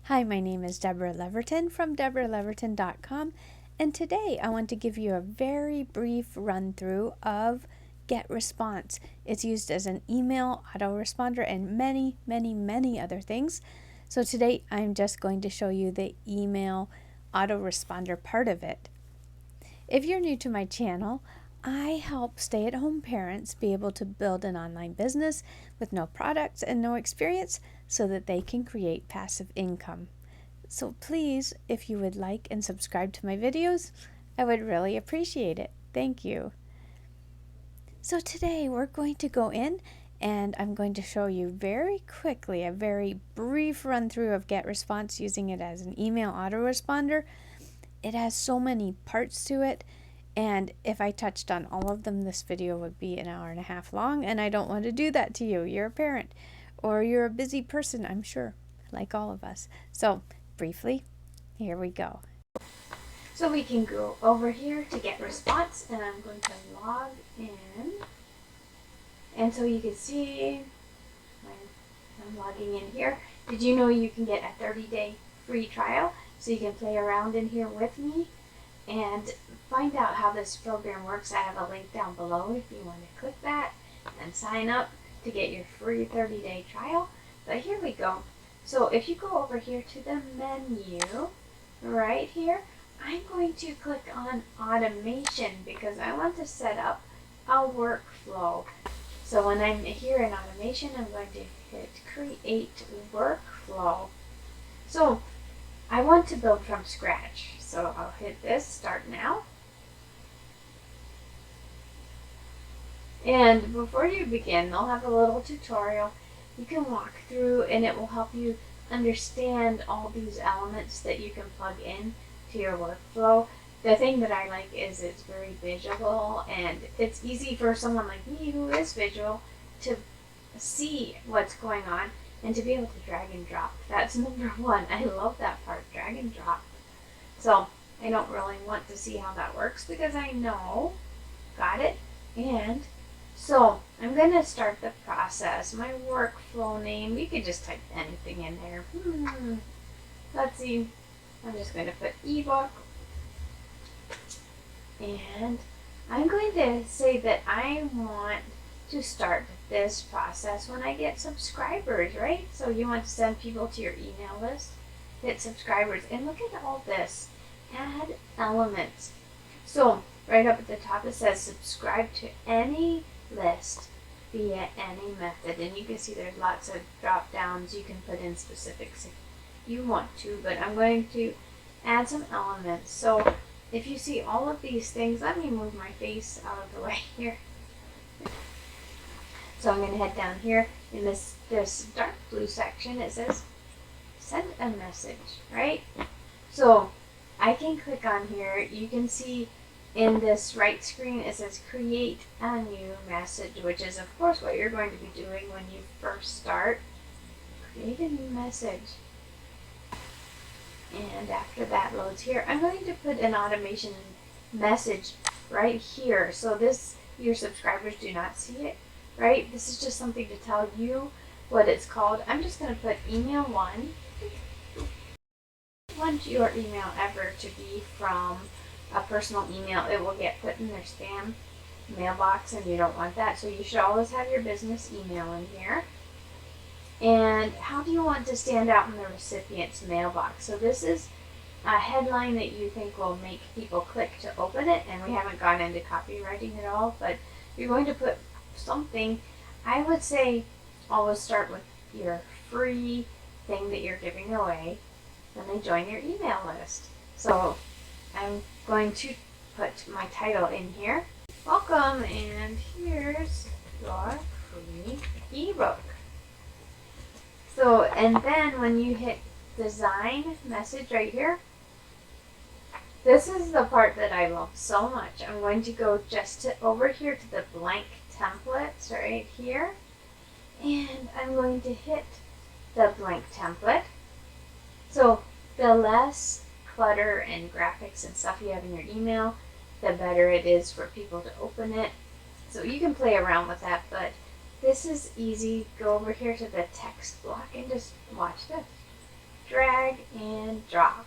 Hi, my name is Deborah Leverton from deborahleverton.com, and today I want to give you a very brief run through of GetResponse. It's used as an email autoresponder and many other things. So today I'm just going to show you the email autoresponder part of it. If you're new to my channel, I help stay-at-home parents be able to build an online business with no products and no experience so that they can create passive income. So please, if you would like and subscribe to my videos, I would really appreciate it. Thank you. So today we're going to go in and I'm going to show you very quickly a very brief run through of GetResponse using it as an email autoresponder. It has so many parts to it, and if I touched on all of them, this video would be an hour and a half long, and I don't want to do that to you. You're a parent, or you're a busy person, I'm sure, like all of us. So, briefly, here we go. So we can go over here to GetResponse, and I'm going to log in. And so you can see, I'm logging in here. Did you know you can get a 30-day free trial? So you can play around in here with me and find out how this program works. I have a link down below if you want to click that and sign up to get your free 30-day trial. But here we go. So if you go over here to the menu right here, I'm going to click on automation because I want to set up a workflow. So when I'm here in automation, I'm going to hit create workflow. So I want to build from scratch, so I'll hit this, start now. And before you begin, they'll have a little tutorial you can walk through, and it will help you understand all these elements that you can plug in to your workflow. The thing that I like is it's very visual, and it's easy for someone like me who is visual to see what's going on and to be able to drag and drop. That's number one. I love that part, drag and drop. So I don't really want to see how that works because I know, got it? And so I'm going to start the process. My workflow name, you could just type anything in there. Let's see, I'm just going to put ebook. And I'm going to say that I want to start this process when I get subscribers, right? So you want to send people to your email list, get subscribers, and look at all this, add elements. So right up at the top it says subscribe to any list via any method, and you can see there's lots of drop downs. You can put in specifics if you want to, but I'm going to add some elements. So if you see all of these things, let me move my face out of the way here. So I'm going to head down here in this dark blue section. It says send a message, right? So I can click on here. You can see in this right screen it says create a new message, which is of course what you're going to be doing when you first start. Create a new message. And after that loads here, I'm going to put an automation message right here. So this, your subscribers do not see it. Right? This is just something to tell you what it's called. I'm just going to put email 1. Want your email ever to be from a personal email, it will get put in their spam mailbox, and you don't want that. So you should always have your business email in here. And how do you want to stand out in the recipient's mailbox? So this is a headline that you think will make people click to open it, and we haven't gone into copywriting at all, but you're going to put something. I would say always start with your free thing that you're giving away when they join your email list. So I'm going to put my title in here. Welcome, and here's your free ebook. So, and then when you hit design message right here, this is the part that I love so much. I'm going to go just over here to the blank templates right here, and I'm going to hit the blank template. So the less clutter and graphics and stuff you have in your email, the better it is for people to open it. So you can play around with that, but this is easy. Go over here to the text block and just watch this. drag and drop,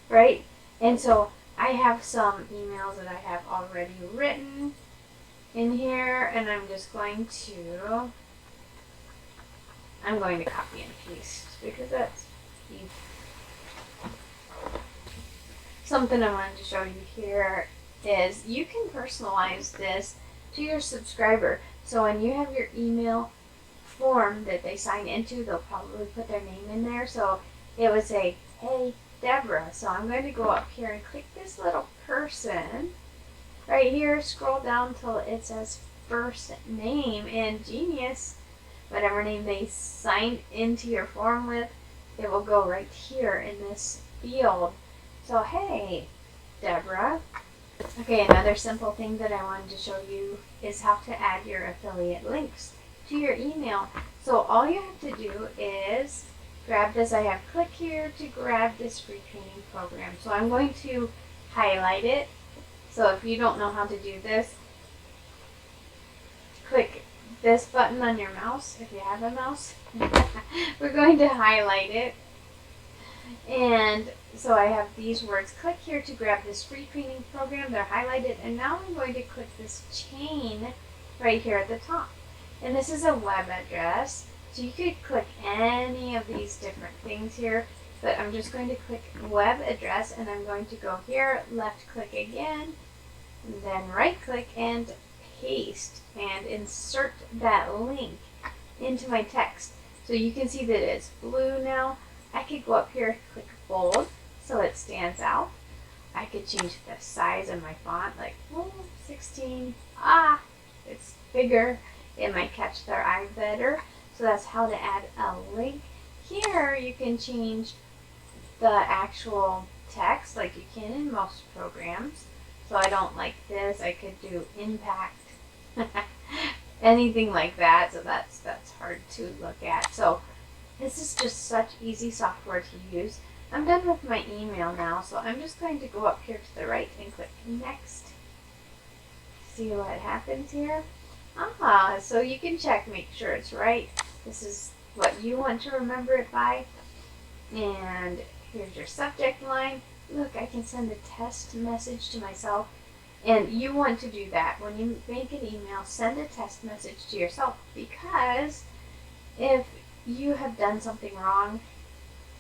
right? And so I have some emails that I have already written in here, and I'm going to copy and paste because that's easy. Something I wanted to show you here is you can personalize this to your subscriber. So when you have your email form that they sign into, they'll probably put their name in there. So it would say, hey, Deborah. So I'm going to go up here and click this little person right here, scroll down till it says first name, and Genius, whatever name they signed into your form with, it will go right here in this field. So hey, Deborah. Okay, another simple thing that I wanted to show you is how to add your affiliate links to your email. So all you have to do is grab this. I have click here to grab this free training program. So I'm going to highlight it. So if you don't know how to do this, click this button on your mouse if you have a mouse. We're going to highlight it. And so I have these words, click here to grab this free training program. They're highlighted, and now I'm going to click this chain right here at the top. And this is a web address, so you could click any of these different things here, but I'm just going to click web address, and I'm going to go here, left click again, and then right click and paste and insert that link into my text. So you can see that it's blue now. I could go up here, click bold, so it stands out. I could change the size of my font, like 16. It's bigger. It might catch their eye better. So that's how to add a link. Here you can change the actual text like you can in most programs. So I don't like this. I could do impact, anything like that. So that's hard to look at. So this is just such easy software to use. I'm done with my email now, so I'm just going to go up here to the right and click next. See what happens here? So you can check, make sure it's right. This is what you want to remember it by. And here's your subject line. Look, I can send a test message to myself. And you want to do that. When you make an email, send a test message to yourself, because if you have done something wrong,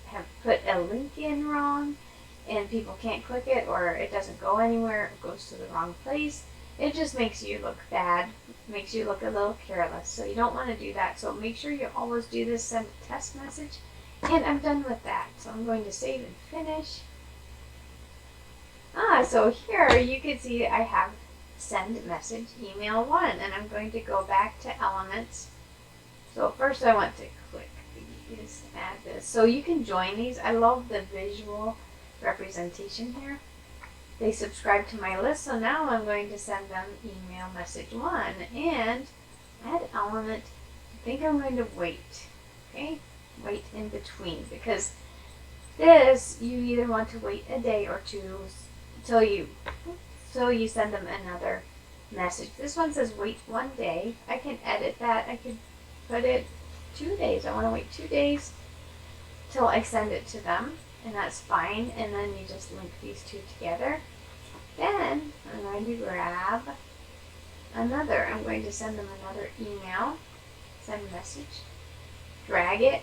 have put a link in wrong, and people can't click it, or it doesn't go anywhere, it goes to the wrong place, it just makes you look bad, makes you look a little careless. So you don't want to do that. So make sure you always do this, send a test message. And I'm done with that. So I'm going to save and finish. So here you can see I have send message email 1, and I'm going to go back to elements. So first I want to click these, add this. So you can join these. I love the visual representation here. They subscribe to my list, so now I'm going to send them email message 1 and add element. I think I'm going to wait. Okay, wait in between, because this you either want to wait a day or two till you send them another message. This one says wait 1 day. I can edit that. I could put it 2 days. I want to wait 2 days till I send it to them, and that's fine. And then you just link these two together. Then I'm going to grab another. I'm going to send them another email, send message, drag it.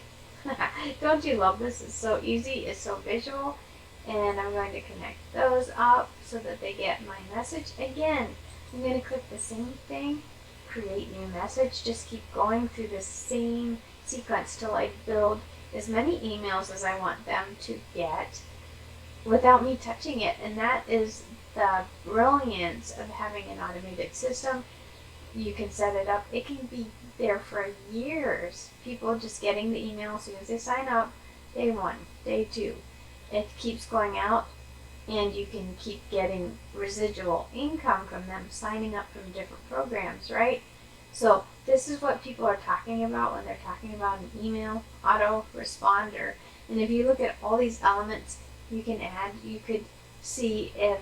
Don't you love this? It's so easy. It's so visual. And I'm going to connect those up so that they get my message. Again, I'm going to click the same thing, create new message. Just keep going through the same sequence till I build as many emails as I want them to get without me touching it. And that is the brilliance of having an automated system. You can set it up. It can be there for years. People just getting the email as soon as they sign up. Day 1, day 2. It keeps going out, and you can keep getting residual income from them signing up from different programs, right? So this is what people are talking about when they're talking about an email autoresponder. And if you look at all these elements you can add, you could see if,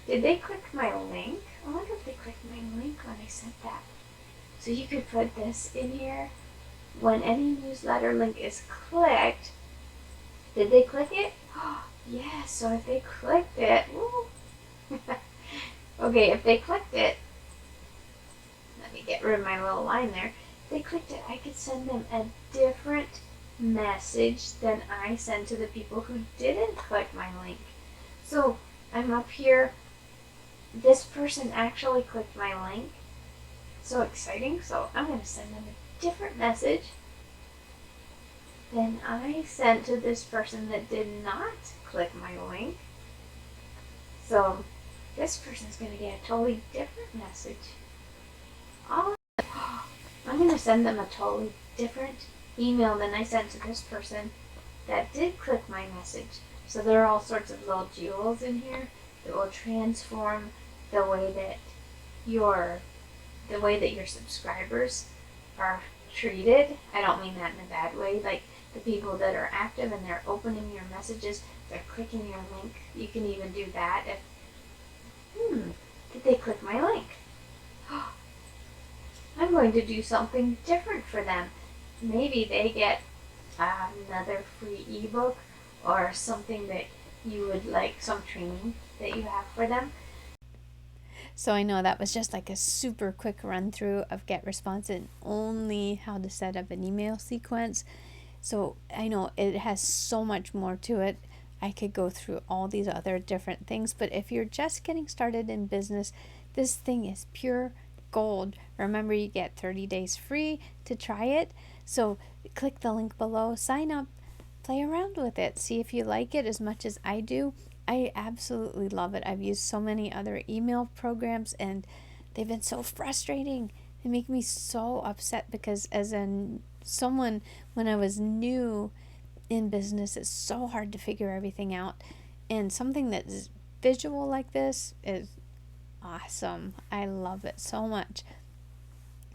did they click my link? I wonder if they clicked my link when I sent that. So you could put this in here. When any newsletter link is clicked, Did they click it? Yeah, so if they clicked it, okay, if they clicked it, let me get rid of my little line there. If they clicked it, I could send them a different message than I send to the people who didn't click my link. So I'm up here. This person actually clicked my link. So exciting. So I'm going to send them a different message than I sent to this person that did not click my link. So this person's going to get a totally different message. I'm going to send them a totally different email than I sent to this person that did click my message. So there are all sorts of little jewels in here that will transform the way that your subscribers are treated. I don't mean that in a bad way. Like the people that are active and they're opening your messages, they're clicking your link. You can even do that if, did they click my link? I'm going to do something different for them. Maybe they get another free ebook or something that you would like, some training that you have for them. So I know that was just like a super quick run through of GetResponse and only how to set up an email sequence. So I know it has so much more to it. I could go through all these other different things, but if you're just getting started in business, this thing is pure gold. Remember, you get 30 days free to try it. So click the link below, sign up, play around with it, see if you like it as much as I do. I absolutely love it. I've used so many other email programs and they've been so frustrating. They make me so upset because as someone, when I was new in business, it's so hard to figure everything out. And something that's visual like this is awesome. I love it so much.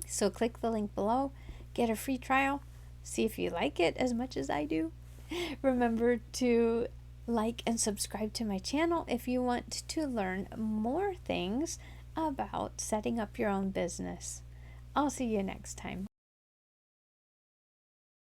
So click the link below, get a free trial, see if you like it as much as I do. Remember to like and subscribe to my channel if you want to learn more things about setting up your own business. I'll see you next time.